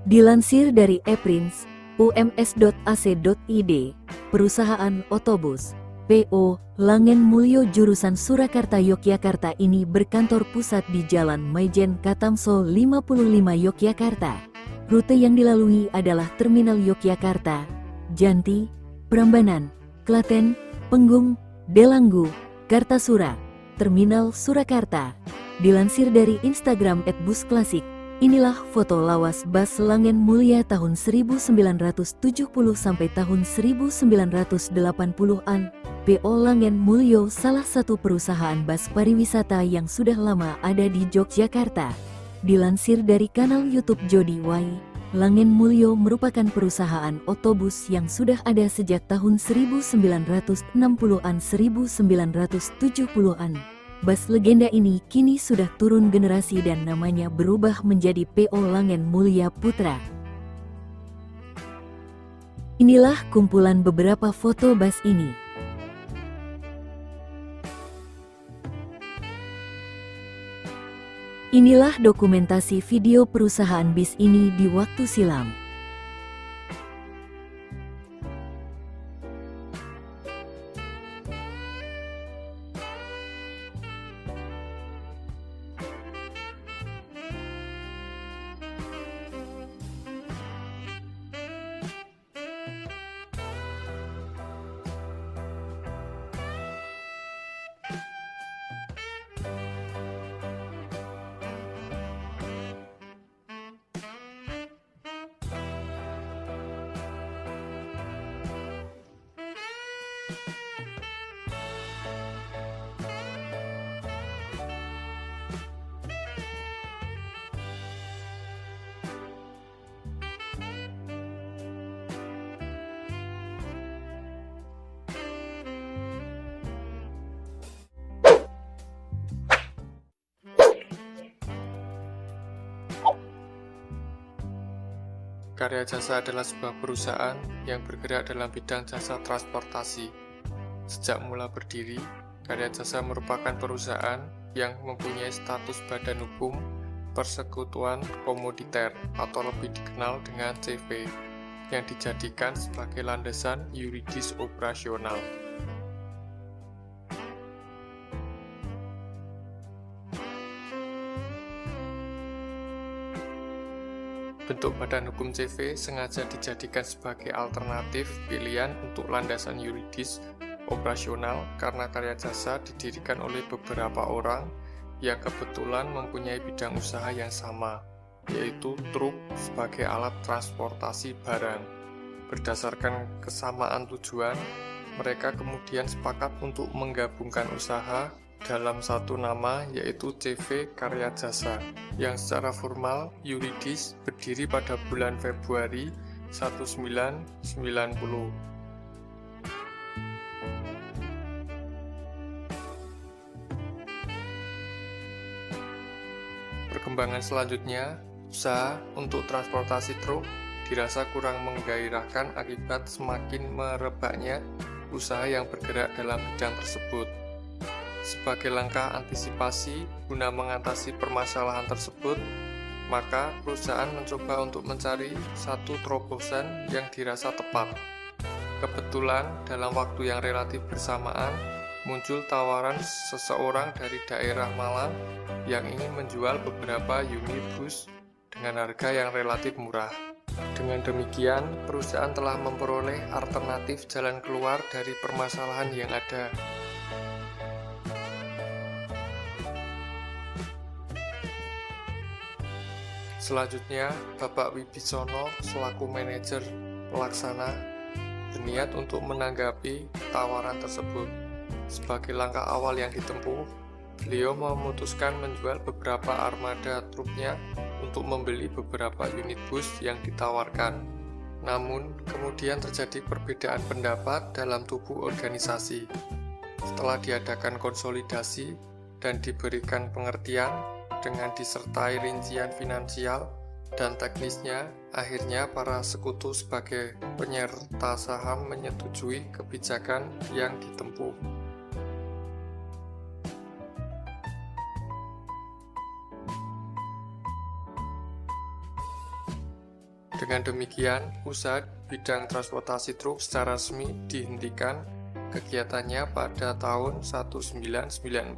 Dilansir dari eprints, ums.ac.id, perusahaan otobus, PO, Langen Mulyo jurusan Surakarta Yogyakarta ini berkantor pusat di Jalan Maijen Katamso 55 Yogyakarta. Rute yang dilalui adalah Terminal Yogyakarta, Janti, Prambanan, Klaten, Penggung, Delanggu, Kartasura, Terminal Surakarta. Dilansir dari Instagram @busklasik, inilah foto lawas bus Langen Mulya tahun 1970 sampai tahun 1980-an. PO Langen Mulyo salah satu perusahaan bus pariwisata yang sudah lama ada di Yogyakarta. Dilansir dari kanal YouTube Jody Y, Langen Mulyo merupakan perusahaan otobus yang sudah ada sejak tahun 1960-an 1970-an. Bus legenda ini kini sudah turun generasi dan namanya berubah menjadi PO Langen Mulya Putra. Inilah kumpulan beberapa foto bus ini. Inilah dokumentasi video perusahaan bis ini di waktu silam. Karya Jasa adalah sebuah perusahaan yang bergerak dalam bidang jasa transportasi. Sejak mula berdiri, Karya Jasa merupakan perusahaan yang mempunyai status badan hukum persekutuan komoditer atau lebih dikenal dengan CV, yang dijadikan sebagai landasan yuridis operasional. Bentuk badan hukum CV sengaja dijadikan sebagai alternatif pilihan untuk landasan yuridis operasional karena Karya Jasa didirikan oleh beberapa orang yang kebetulan mempunyai bidang usaha yang sama, yaitu truk sebagai alat transportasi barang. Berdasarkan kesamaan tujuan, mereka kemudian sepakat untuk menggabungkan usaha dalam satu nama, yaitu CV Karya Jasa, yang secara formal yuridis berdiri pada bulan Februari 1990. Perkembangan selanjutnya, usaha untuk transportasi truk dirasa kurang menggairahkan akibat semakin merebaknya usaha yang bergerak dalam bidang tersebut. Sebagai langkah antisipasi guna mengatasi permasalahan tersebut, maka perusahaan mencoba untuk mencari satu terobosan yang dirasa tepat. Kebetulan dalam waktu yang relatif bersamaan, muncul tawaran seseorang dari daerah Malang yang ingin menjual beberapa unit bus dengan harga yang relatif murah. Dengan demikian, perusahaan telah memperoleh alternatif jalan keluar dari permasalahan yang ada. Selanjutnya, Bapak Wibisono selaku manajer pelaksana berniat untuk menanggapi tawaran tersebut. Sebagai langkah awal yang ditempuh, beliau memutuskan menjual beberapa armada truknya untuk membeli beberapa unit bus yang ditawarkan. Namun, kemudian terjadi perbedaan pendapat dalam tubuh organisasi. Setelah diadakan konsolidasi dan diberikan pengertian, dengan disertai rincian finansial dan teknisnya, akhirnya para sekutu sebagai penyerta saham menyetujui kebijakan yang ditempuh. Dengan demikian, usaha bidang transportasi truk secara resmi dihentikan kegiatannya pada tahun 1994.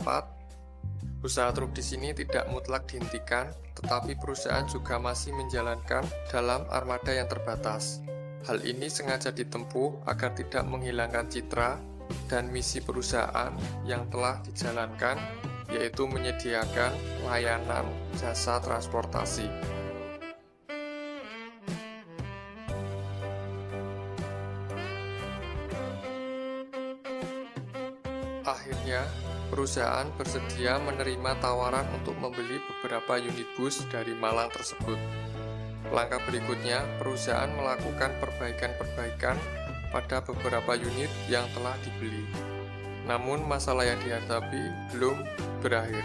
Usaha truk di sini tidak mutlak dihentikan, tetapi perusahaan juga masih menjalankan dalam armada yang terbatas. Hal ini sengaja ditempuh agar tidak menghilangkan citra dan misi perusahaan yang telah dijalankan, yaitu menyediakan layanan jasa transportasi. Akhirnya, perusahaan bersedia menerima tawaran untuk membeli beberapa unit bus dari Malang tersebut. Langkah berikutnya, perusahaan melakukan perbaikan-perbaikan pada beberapa unit yang telah dibeli. Namun, masalah yang dihadapi belum berakhir.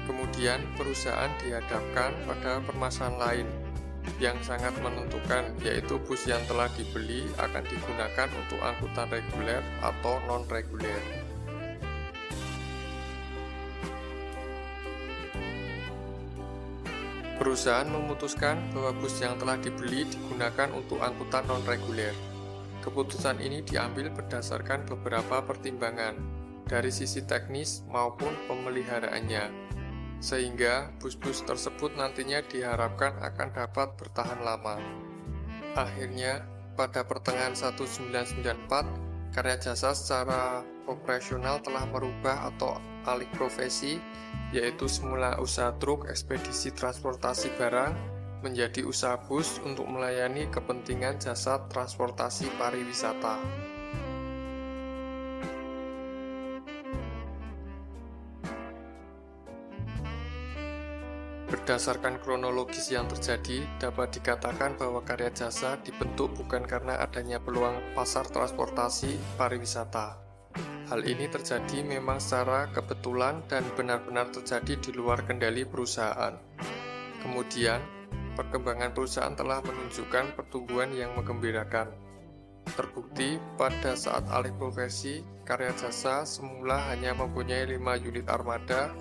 Kemudian, perusahaan dihadapkan pada permasalahan lain yang sangat menentukan, yaitu bus yang telah dibeli akan digunakan untuk angkutan reguler atau non-reguler. Perusahaan memutuskan bahwa bus yang telah dibeli digunakan untuk angkutan non-reguler. Keputusan ini diambil berdasarkan beberapa pertimbangan, dari sisi teknis maupun pemeliharaannya, sehingga bus-bus tersebut nantinya diharapkan akan dapat bertahan lama. Akhirnya, pada pertengahan 1994, Karya Jasa secara operasional telah merubah atau alih profesi, yaitu semula usaha truk ekspedisi transportasi barang menjadi usaha bus untuk melayani kepentingan jasa transportasi pariwisata. Berdasarkan kronologis yang terjadi, dapat dikatakan bahwa Karya Jasa dibentuk bukan karena adanya peluang pasar transportasi pariwisata. Hal ini terjadi memang secara kebetulan dan benar-benar terjadi di luar kendali perusahaan. Kemudian, perkembangan perusahaan telah menunjukkan pertumbuhan yang menggembirakan. Terbukti pada saat alih profesi, Karya Jasa semula hanya mempunyai 5 unit armada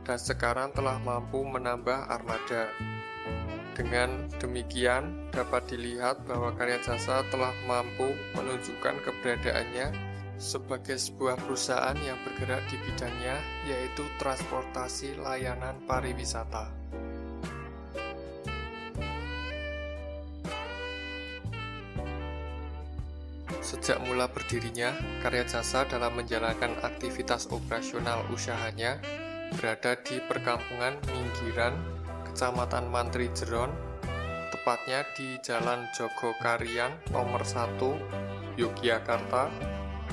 dan sekarang telah mampu menambah armada. Dengan demikian, dapat dilihat bahwa Karya Jasa telah mampu menunjukkan keberadaannya sebagai sebuah perusahaan yang bergerak di bidangnya, yaitu transportasi layanan pariwisata. Sejak mula berdirinya, Karya Jasa dalam menjalankan aktivitas operasional usahanya berada di perkampungan Minggiran, Kecamatan Mantri Jeron, tepatnya di Jalan Jogokarian nomor 1, Yogyakarta,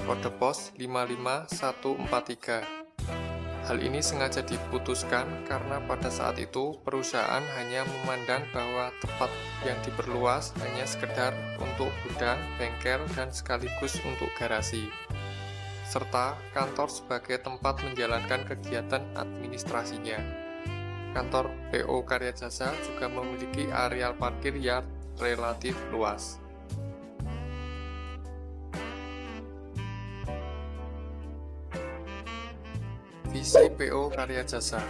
kode pos 55143. Hal ini sengaja diputuskan karena pada saat itu perusahaan hanya memandang bahwa tempat yang diperluas hanya sekedar untuk gudang, bengkel, dan sekaligus untuk garasi, serta kantor sebagai tempat menjalankan kegiatan administrasinya. Kantor PO Karya Jasa juga memiliki areal parkir yang relatif luas. Visi PO Karya Jasa.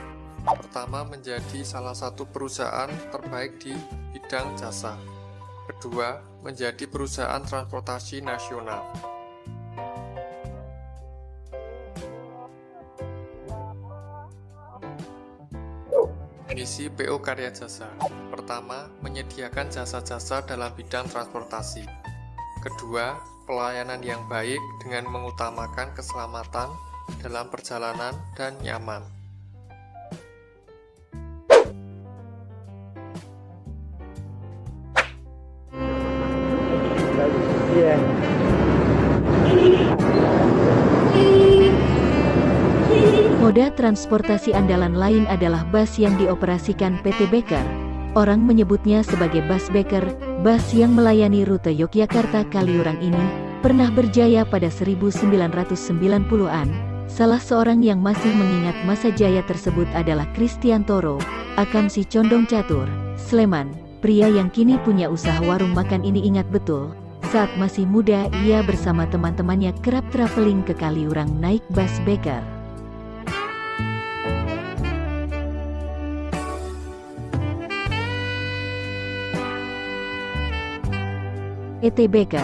Pertama, menjadi salah satu perusahaan terbaik di bidang jasa. Kedua, menjadi perusahaan transportasi nasional. Misi PO Karya Jasa. Pertama, menyediakan jasa-jasa dalam bidang transportasi. Kedua, pelayanan yang baik dengan mengutamakan keselamatan dalam perjalanan dan nyaman. Moda transportasi andalan lain adalah bus yang dioperasikan PT Beker. Orang menyebutnya sebagai bus Beker. Bus yang melayani rute Yogyakarta-Kaliurang ini pernah berjaya pada 1990-an. Salah seorang yang masih mengingat masa jaya tersebut adalah Christian Toro, Akamsi Condong Catur, Sleman. Pria yang kini punya usaha warung makan ini ingat betul, saat masih muda ia bersama teman-temannya kerap traveling ke Kaliurang naik bus Beker. ETBK,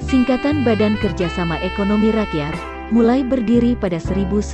singkatan Badan Kerjasama Ekonomi Rakyat, mulai berdiri pada 1950.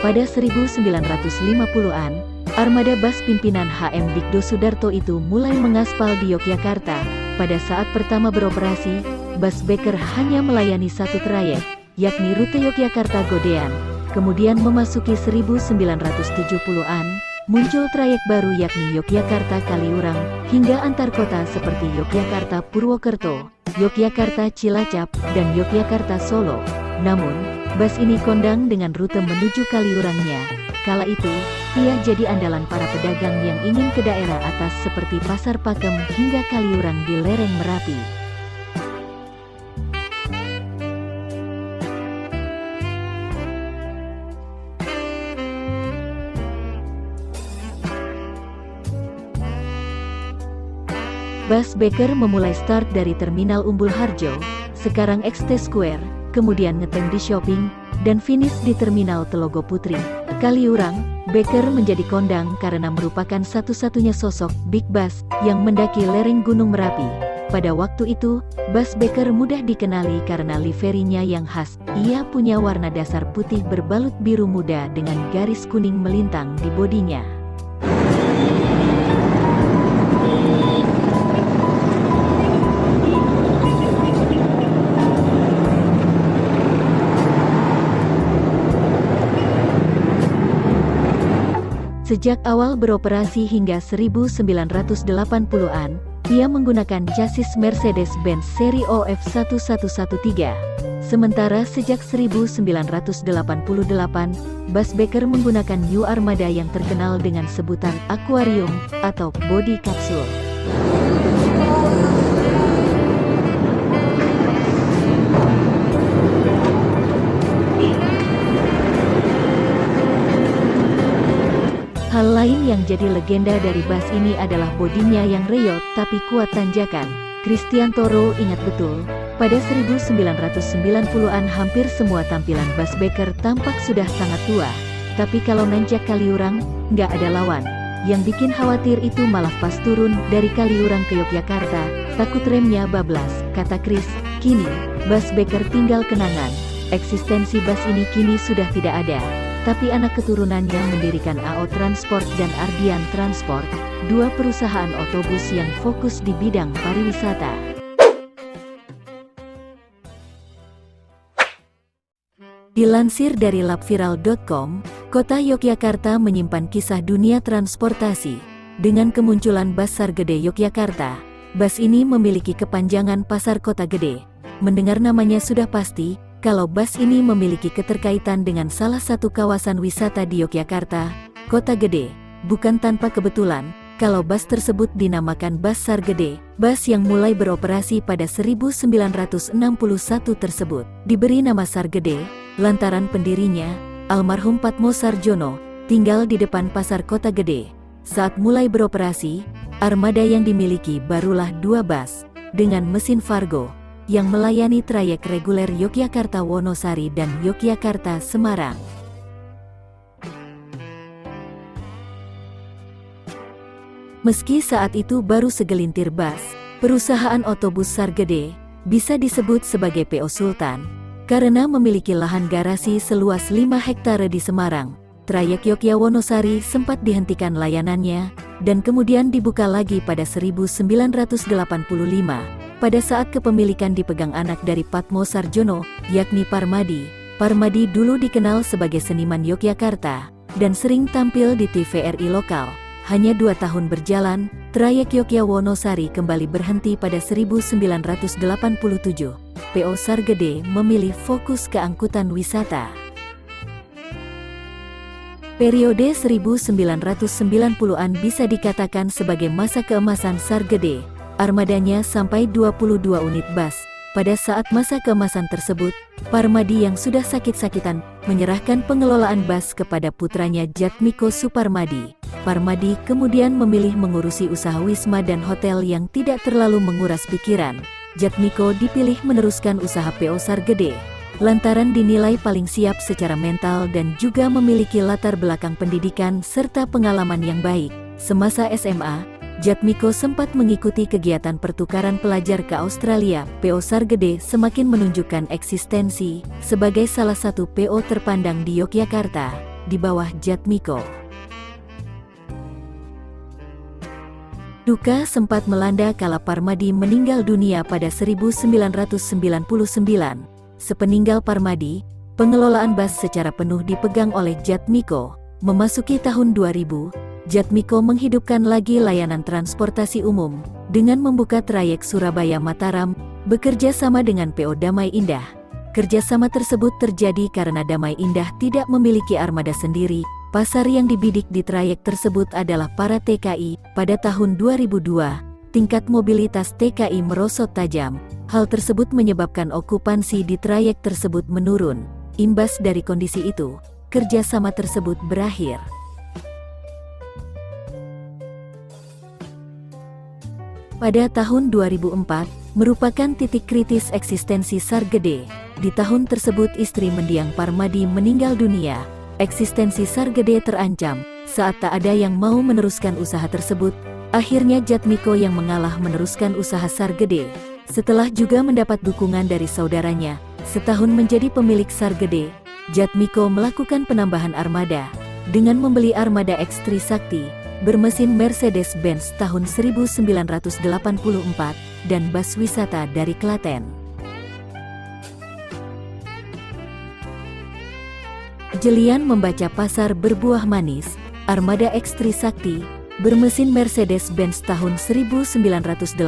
Pada 1950-an, armada bus pimpinan HM Dikdo Sudarto itu mulai mengaspal di Yogyakarta. Pada saat pertama beroperasi, Bus Beker hanya melayani satu trayek, yakni rute Yogyakarta-Godean. Kemudian memasuki 1970-an, muncul trayek baru yakni Yogyakarta-Kaliurang, hingga antar kota seperti Yogyakarta-Purwokerto, Yogyakarta-Cilacap, dan Yogyakarta-Solo. Namun, bus ini kondang dengan rute menuju Kaliurangnya. Kala itu, ia jadi andalan para pedagang yang ingin ke daerah atas seperti Pasar Pakem hingga Kaliurang di lereng Merapi. Bus Beker memulai start dari Terminal Umbul Harjo, sekarang XT Square, kemudian ngeteng di shopping, dan finish di Terminal Telogo Putri. Kaliurang, Beker menjadi kondang karena merupakan satu-satunya sosok big bus yang mendaki lereng Gunung Merapi. Pada waktu itu, Bus Beker mudah dikenali karena liverinya yang khas. Ia punya warna dasar putih berbalut biru muda dengan garis kuning melintang di bodinya. Sejak awal beroperasi hingga 1980-an, ia menggunakan chassis Mercedes-Benz seri OF1113. Sementara sejak 1988, Bus Beker menggunakan New Armada yang terkenal dengan sebutan Aquarium atau bodi kapsul. Hal lain yang jadi legenda dari bus ini adalah bodinya yang reyot tapi kuat tanjakan. Christian Toro ingat betul, pada 1990-an hampir semua tampilan Bus Beker tampak sudah sangat tua. Tapi kalau nanjak Kaliurang, nggak ada lawan. Yang bikin khawatir itu malah pas turun dari Kaliurang ke Yogyakarta, takut remnya bablas, kata Chris. Kini, Bus Beker tinggal kenangan. Eksistensi bus ini kini sudah tidak ada. Tapi anak keturunannya mendirikan AO Transport dan Ardian Transport, dua perusahaan otobus yang fokus di bidang pariwisata. Dilansir dari labviral.com, Kota Yogyakarta menyimpan kisah dunia transportasi. Dengan kemunculan Bus Sargede Yogyakarta, bus ini memiliki kepanjangan Pasar Kota Gede. Mendengar namanya sudah pasti, kalau bus ini memiliki keterkaitan dengan salah satu kawasan wisata di Yogyakarta, Kota Gede. Bukan tanpa kebetulan, kalau bus tersebut dinamakan Bus Sargede, bus yang mulai beroperasi pada 1961 tersebut. Diberi nama Sargede, lantaran pendirinya, almarhum Patmo Sarjono, tinggal di depan Pasar Kota Gede. Saat mulai beroperasi, armada yang dimiliki barulah 2 bus, dengan mesin Fargo, yang melayani trayek reguler Yogyakarta-Wonosari dan Yogyakarta-Semarang. Meski saat itu baru segelintir bus, perusahaan otobus Sargede bisa disebut sebagai PO Sultan, karena memiliki lahan garasi seluas 5 hektare di Semarang. Trayek Yogyakarta-Wonosari sempat dihentikan layanannya, dan kemudian dibuka lagi pada 1985. Pada saat kepemilikan dipegang anak dari Patmo Sarjono, yakni Parmadi. Parmadi dulu dikenal sebagai seniman Yogyakarta, dan sering tampil di TVRI lokal. Hanya 2 tahun berjalan, trayek Yogyakarta-Wonosari kembali berhenti pada 1987. PO Sargede memilih fokus ke angkutan wisata. Periode 1990-an bisa dikatakan sebagai masa keemasan Sargede. Armadanya sampai 22 unit bus. Pada saat masa keemasan tersebut, Parmadi yang sudah sakit-sakitan menyerahkan pengelolaan bus kepada putranya Jatmiko Suparmadi. Parmadi kemudian memilih mengurusi usaha wisma dan hotel yang tidak terlalu menguras pikiran. Jatmiko dipilih meneruskan usaha PO Sargede, lantaran dinilai paling siap secara mental dan juga memiliki latar belakang pendidikan serta pengalaman yang baik. Semasa SMA, Jatmiko sempat mengikuti kegiatan pertukaran pelajar ke Australia. PO Sargede semakin menunjukkan eksistensi sebagai salah satu PO terpandang di Yogyakarta, di bawah Jatmiko. Duka sempat melanda kala Parmadi meninggal dunia pada 1999. Sepeninggal Parmadi, pengelolaan BAS secara penuh dipegang oleh Jatmiko. Memasuki tahun 2000, Jatmiko menghidupkan lagi layanan transportasi umum dengan membuka trayek Surabaya-Mataram, bekerja sama dengan PO Damai Indah. Kerjasama tersebut terjadi karena Damai Indah tidak memiliki armada sendiri. Pasar yang dibidik di trayek tersebut adalah para TKI. Pada tahun 2002, tingkat mobilitas TKI merosot tajam. Hal tersebut menyebabkan okupansi di trayek tersebut menurun. Imbas dari kondisi itu, kerjasama tersebut berakhir. Pada tahun 2004, merupakan titik kritis eksistensi Sargede. Di tahun tersebut istri mendiang Parmadi meninggal dunia. Eksistensi Sargede terancam saat tak ada yang mau meneruskan usaha tersebut. Akhirnya Jatmiko yang mengalah meneruskan usaha Sargede. Setelah juga mendapat dukungan dari saudaranya, setahun menjadi pemilik Sargede, Jatmiko melakukan penambahan armada dengan membeli armada X Trisakti bermesin Mercedes-Benz tahun 1984 dan bus wisata dari Klaten. Jelian membaca pasar berbuah manis, armada X Trisakti bermesin Mercedes-Benz tahun 1984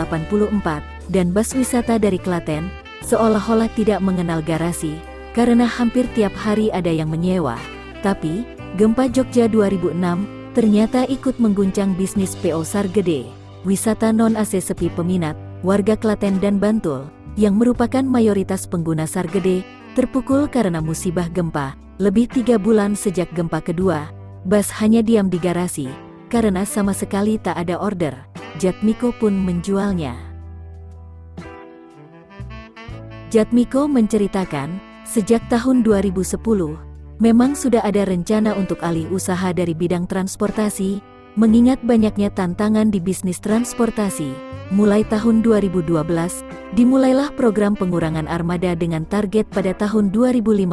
dan bus wisata dari Klaten seolah-olah tidak mengenal garasi karena hampir tiap hari ada yang menyewa. Tapi, gempa Jogja 2006 ternyata ikut mengguncang bisnis PO Sargede. Wisata non-AC sepi peminat, warga Klaten dan Bantul, yang merupakan mayoritas pengguna Sargede, terpukul karena musibah gempa. Lebih 3 bulan sejak gempa kedua, bus hanya diam di garasi, karena sama sekali tak ada order. Jatmiko pun menjualnya. Jatmiko menceritakan, sejak tahun 2010, memang sudah ada rencana untuk alih usaha dari bidang transportasi, mengingat banyaknya tantangan di bisnis transportasi. Mulai tahun 2012, dimulailah program pengurangan armada dengan target pada tahun 2015.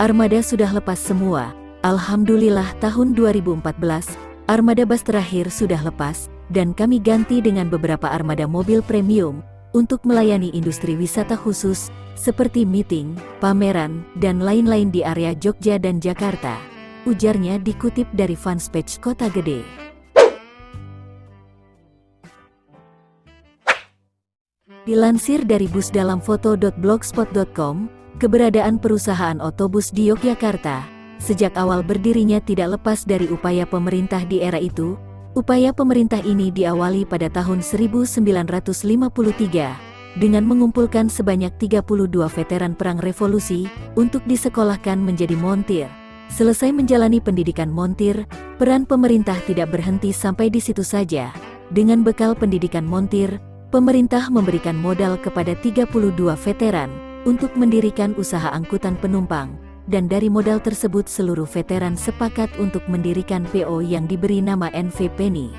Armada sudah lepas semua. Alhamdulillah tahun 2014, armada bus terakhir sudah lepas, dan kami ganti dengan beberapa armada mobil premium, untuk melayani industri wisata khusus, seperti meeting, pameran, dan lain-lain di area Jogja dan Jakarta. Ujarnya dikutip dari fanspage Kota Gede. Dilansir dari busdalamfoto.blogspot.com, keberadaan perusahaan otobus di Yogyakarta, sejak awal berdirinya tidak lepas dari upaya pemerintah di era itu. Upaya pemerintah ini diawali pada tahun 1953, dengan mengumpulkan sebanyak 32 veteran Perang Revolusi, untuk disekolahkan menjadi montir. Selesai menjalani pendidikan montir, peran pemerintah tidak berhenti sampai di situ saja. Dengan bekal pendidikan montir, pemerintah memberikan modal kepada 32 veteran, untuk mendirikan usaha angkutan penumpang, dan dari modal tersebut seluruh veteran sepakat untuk mendirikan PO yang diberi nama NV Penny.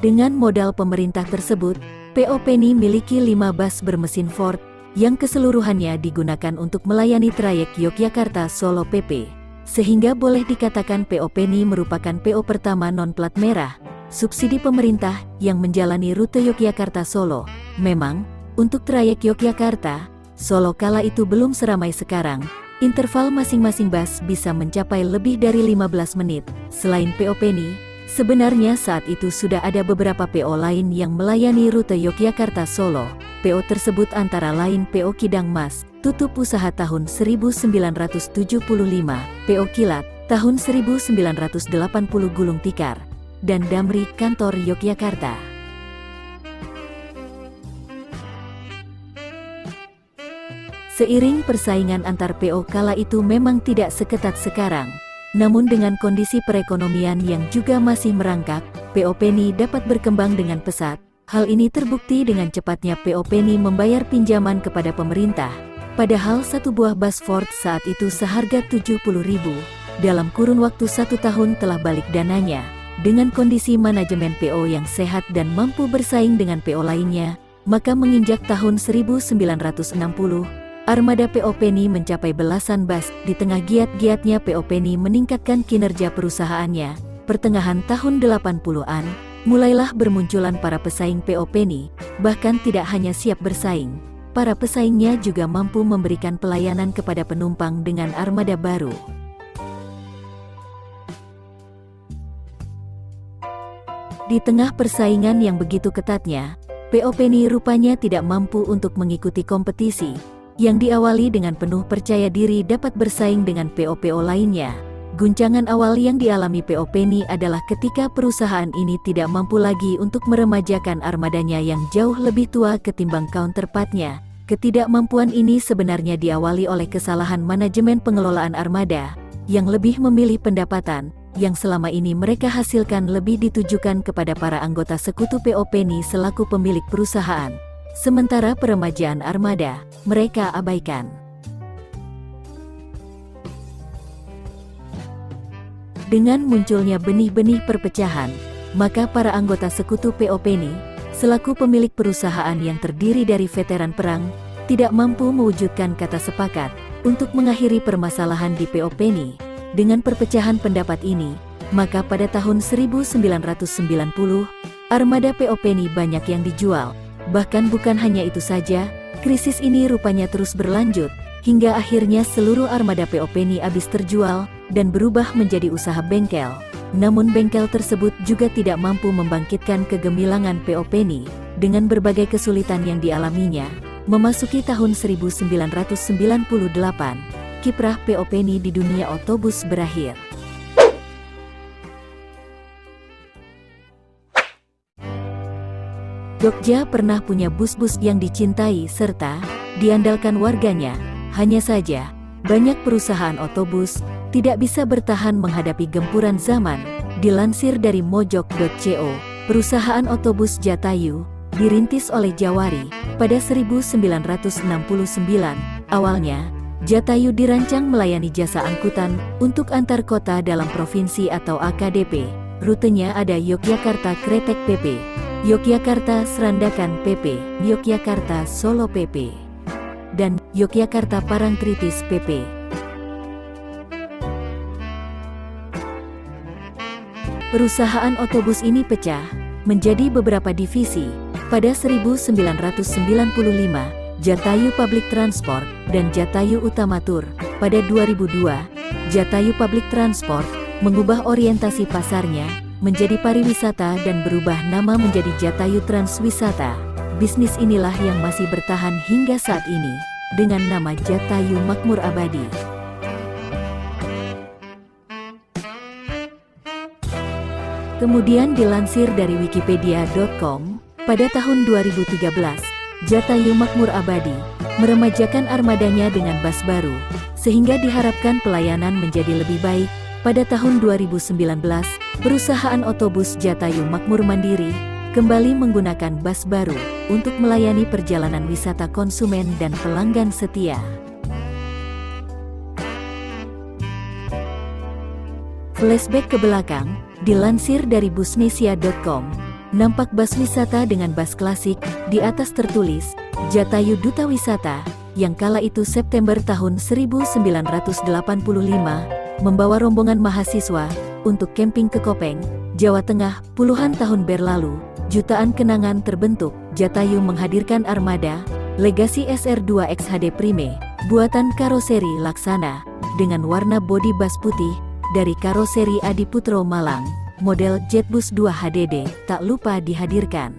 Dengan modal pemerintah tersebut, PO Penny miliki 5 bus bermesin Ford, yang keseluruhannya digunakan untuk melayani trayek Yogyakarta-Solo PP. Sehingga boleh dikatakan PO Penny merupakan PO pertama non-plat merah, subsidi pemerintah, yang menjalani rute Yogyakarta-Solo. Memang, untuk trayek Yogyakarta-Solo kala itu belum seramai sekarang. Interval masing-masing bus bisa mencapai lebih dari 15 menit. Selain PO Penny, sebenarnya saat itu sudah ada beberapa PO lain yang melayani rute Yogyakarta-Solo. PO tersebut antara lain PO Kidang Mas, tutup usaha tahun 1975, PO Kilat, tahun 1980 Gulung Tikar, dan Damri Kantor Yogyakarta. Seiring persaingan antar PO kala itu memang tidak seketat sekarang, namun dengan kondisi perekonomian yang juga masih merangkak, PO Penny dapat berkembang dengan pesat. Hal ini terbukti dengan cepatnya PO Penny membayar pinjaman kepada pemerintah. Padahal satu buah bus Ford saat itu seharga 70.000, dalam kurun waktu 1 tahun telah balik dananya. Dengan kondisi manajemen PO yang sehat dan mampu bersaing dengan PO lainnya, maka menginjak tahun 1960, armada PO Penny mencapai belasan bus. Di tengah giat-giatnya PO Penny meningkatkan kinerja perusahaannya, pertengahan tahun 80-an, mulailah bermunculan para pesaing PO Penny, bahkan tidak hanya siap bersaing. Para pesaingnya juga mampu memberikan pelayanan kepada penumpang dengan armada baru. Di tengah persaingan yang begitu ketatnya, PO Penny rupanya tidak mampu untuk mengikuti kompetisi, yang diawali dengan penuh percaya diri dapat bersaing dengan PO-PO lainnya. Guncangan awal yang dialami PO Penny adalah ketika perusahaan ini tidak mampu lagi untuk meremajakan armadanya yang jauh lebih tua ketimbang counterpartnya. Ketidakmampuan ini sebenarnya diawali oleh kesalahan manajemen pengelolaan armada, yang lebih memilih pendapatan yang selama ini mereka hasilkan lebih ditujukan kepada para anggota sekutu PO Penny selaku pemilik perusahaan. Sementara peremajaan armada, mereka abaikan. Dengan munculnya benih-benih perpecahan, maka para anggota sekutu PO Penny, selaku pemilik perusahaan yang terdiri dari veteran perang, tidak mampu mewujudkan kata sepakat untuk mengakhiri permasalahan di PO Penny. Dengan perpecahan pendapat ini, maka pada tahun 1990, armada PO Penny banyak yang dijual. Bahkan bukan hanya itu saja, krisis ini rupanya terus berlanjut, hingga akhirnya seluruh armada PO Penny habis terjual dan berubah menjadi usaha bengkel. Namun bengkel tersebut juga tidak mampu membangkitkan kegemilangan PO Penny. Dengan berbagai kesulitan yang dialaminya, memasuki tahun 1998, kiprah PO Penny di dunia otobus berakhir. Jogja pernah punya bus-bus yang dicintai serta diandalkan warganya. Hanya saja, banyak perusahaan otobus tidak bisa bertahan menghadapi gempuran zaman. Dilansir dari mojok.co, perusahaan otobus Jatayu dirintis oleh Jawari pada 1969. Awalnya, Jatayu dirancang melayani jasa angkutan untuk antar kota dalam provinsi atau AKDP. Rutenya ada Yogyakarta Kretek PP, Yogyakarta Serandakan PP, Yogyakarta Solo PP, dan Yogyakarta Parangtritis PP. Perusahaan otobus ini pecah menjadi beberapa divisi. Pada 1995, Jatayu Public Transport dan Jatayu Utamatur. Pada 2002, Jatayu Public Transport mengubah orientasi pasarnya menjadi pariwisata dan berubah nama menjadi Jatayu Transwisata. Bisnis inilah yang masih bertahan hingga saat ini dengan nama Jatayu Makmur Abadi. Kemudian dilansir dari wikipedia.com, pada tahun 2013, Jatayu Makmur Abadi meremajakan armadanya dengan bus baru, sehingga diharapkan pelayanan menjadi lebih baik. Pada tahun 2019, perusahaan otobus Jatayu Makmur Mandiri kembali menggunakan bus baru untuk melayani perjalanan wisata konsumen dan pelanggan setia. Flashback ke belakang, dilansir dari busnesia.com, nampak bus wisata dengan bus klasik, di atas tertulis, Jatayu Duta Wisata, yang kala itu September tahun 1985, membawa rombongan mahasiswa untuk camping ke Kopeng, Jawa Tengah. Puluhan tahun berlalu, jutaan kenangan terbentuk. Jatayu menghadirkan armada Legasi SR2X HD Prime, buatan karoseri Laksana, dengan warna bodi bas putih, dari karoseri Adiputro Malang. Model Jetbus 2 HDD tak lupa dihadirkan.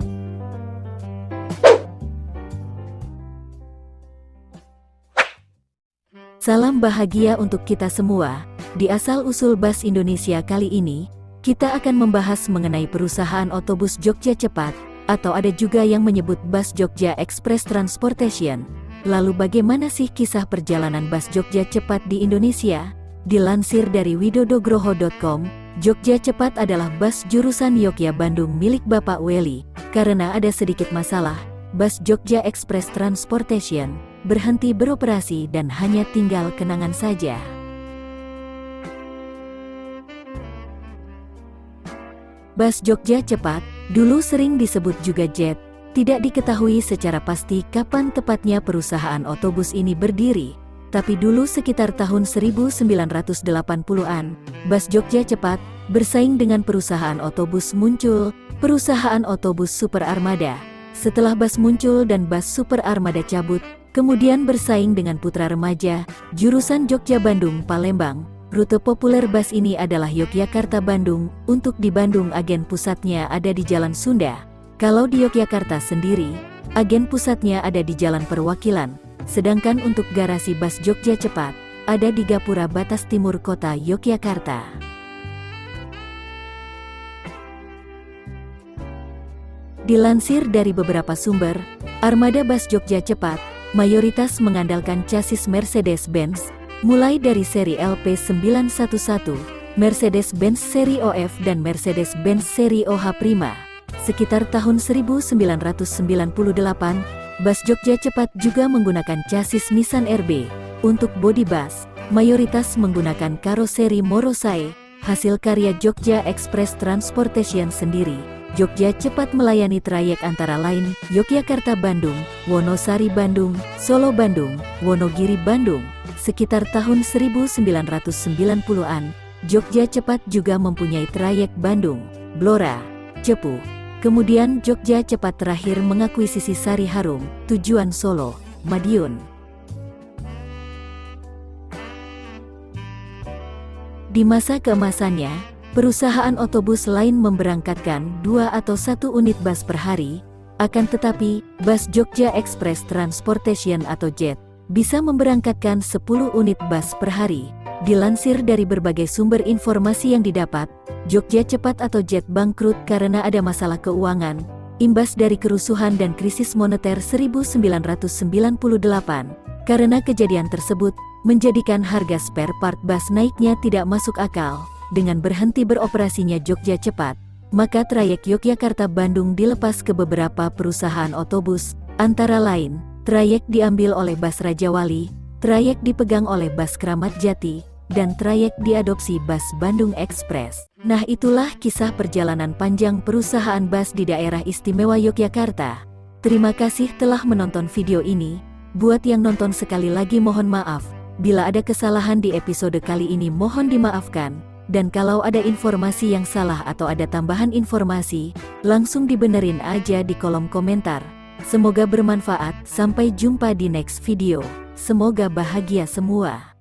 Salam bahagia untuk kita semua. Di asal-usul Bus Indonesia kali ini, kita akan membahas mengenai perusahaan otobus Jogja Cepat, atau ada juga yang menyebut Bus Jogja Express Transportation. Lalu bagaimana sih kisah perjalanan Bus Jogja Cepat di Indonesia? Dilansir dari widodogroho.com, Jogja Cepat adalah bus jurusan Yogyakarta-Bandung milik Bapak Weli. Karena ada sedikit masalah, Bus Jogja Express Transportation berhenti beroperasi dan hanya tinggal kenangan saja. Bus Jogja Cepat, dulu sering disebut juga JET, tidak diketahui secara pasti kapan tepatnya perusahaan otobus ini berdiri, tapi dulu sekitar tahun 1980-an, Bus Jogja Cepat bersaing dengan perusahaan otobus muncul, perusahaan otobus Super Armada. Setelah Bus muncul dan Bus Super Armada cabut, kemudian bersaing dengan Putra Remaja, jurusan Jogja-Bandung-Palembang. Rute populer bus ini adalah Yogyakarta-Bandung, untuk di Bandung agen pusatnya ada di Jalan Sunda. Kalau di Yogyakarta sendiri, agen pusatnya ada di Jalan Perwakilan, sedangkan untuk garasi Bus Jogja Cepat, ada di Gapura batas timur kota Yogyakarta. Dilansir dari beberapa sumber, armada Bus Jogja Cepat mayoritas mengandalkan chassis Mercedes-Benz, mulai dari seri LP911, Mercedes-Benz seri OF dan Mercedes-Benz seri OH Prima. Sekitar tahun 1998, Bus Jogja Cepat juga menggunakan chassis Nissan RB. Untuk bodi bus, mayoritas menggunakan karoseri Morosai, hasil karya Jogja Express Transportation sendiri. Jogja Cepat melayani trayek antara lain Yogyakarta-Bandung, Wonosari-Bandung, Solo-Bandung, Wonogiri-Bandung. Sekitar tahun 1990-an, Jogja Cepat juga mempunyai trayek Bandung, Blora, Cepu. Kemudian Jogja Cepat terakhir mengakuisisi Sari Harum, tujuan Solo, Madiun. Di masa keemasannya, perusahaan otobus lain memberangkatkan 2 atau 1 unit bus per hari, akan tetapi, Bus Jogja Express Transportation atau JET bisa memberangkatkan 10 unit bus per hari. Dilansir dari berbagai sumber informasi yang didapat, Jogja Cepat atau JET bangkrut karena ada masalah keuangan, imbas dari kerusuhan dan krisis moneter 1998. Karena kejadian tersebut, menjadikan harga spare part bus naiknya tidak masuk akal. Dengan berhenti beroperasinya Jogja Cepat, maka trayek Yogyakarta-Bandung dilepas ke beberapa perusahaan otobus, antara lain, trayek diambil oleh Bus Rajawali, trayek dipegang oleh Bus Kramat Jati, dan trayek diadopsi Bus Bandung Express. Nah, itulah kisah perjalanan panjang perusahaan bus di daerah istimewa Yogyakarta. Terima kasih telah menonton video ini. Buat yang nonton sekali lagi mohon maaf. Bila ada kesalahan di episode kali ini mohon dimaafkan. Dan kalau ada informasi yang salah atau ada tambahan informasi, langsung dibenerin aja di kolom komentar. Semoga bermanfaat, sampai jumpa di next video. Semoga bahagia semua.